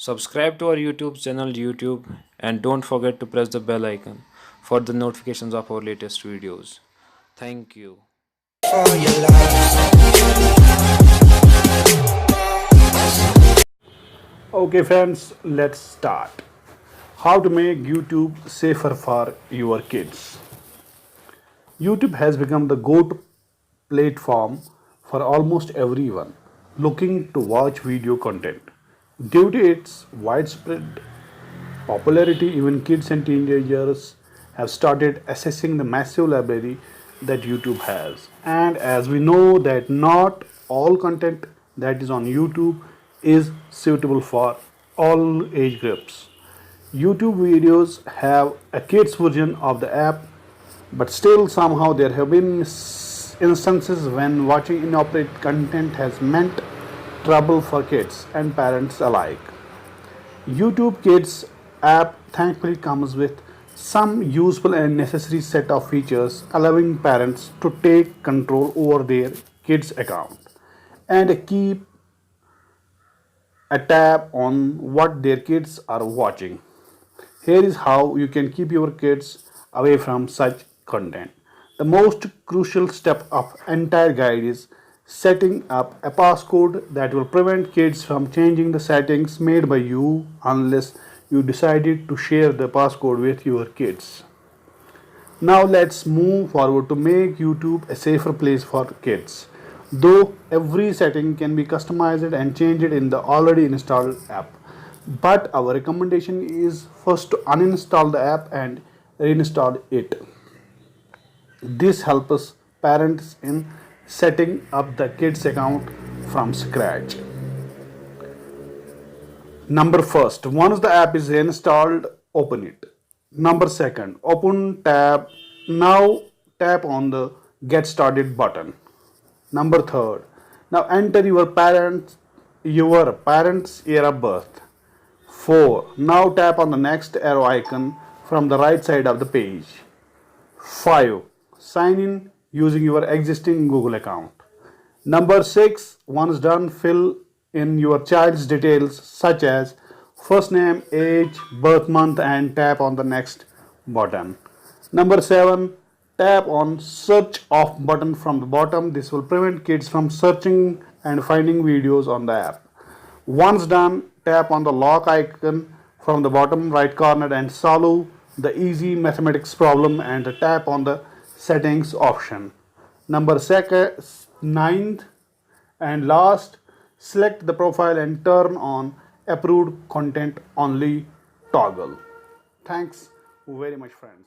Subscribe to our YouTube channel YouTube and don't forget to press the bell icon for the notifications of our latest videos. Thank you. For your love. Okay friends, let's start. How to make YouTube safer for your kids. YouTube has become the go-to platform for almost everyone looking to watch video content. Due to its widespread popularity, even kids and teenagers have started accessing the massive library that YouTube has. And as we know that not all content that is on YouTube is suitable for all age groups. YouTube videos have a kids version of the app, but still somehow there have been instances when watching inappropriate content has meant trouble for kids and parents alike. YouTube Kids app thankfully comes with some useful and necessary set of features allowing parents to take control over their kids account and keep a tab on what their kids are watching. Here is how you can keep your kids away from such content. The most crucial step of entire guide is setting up a passcode that will prevent kids from changing the settings made by you unless you decided to share the passcode with your kids. Now let's move forward to make YouTube a safer place for kids. Though every setting can be customized and changed in the already installed app. But our recommendation is first to uninstall the app and reinstall it. This helps parents in setting up the kids account from scratch. Number first, once the app is installed, open it. Number second, open tab. Now tap on the get started button. Number third, now enter your parents year of birth. 4. Now tap on the next arrow icon from the right side of the page. 5. Sign in using your existing Google account. Number 6. Once done, fill in your child's details such as first name, age, birth month and tap on the next button. Number 7. Tap on search off button from the bottom. This will prevent kids from searching and finding videos on the app. Once done, tap on the lock icon from the bottom right corner and solve the easy mathematics problem and tap on the settings option. Number 9th and last, select the profile and turn on approved content only toggle. Thanks very much friends.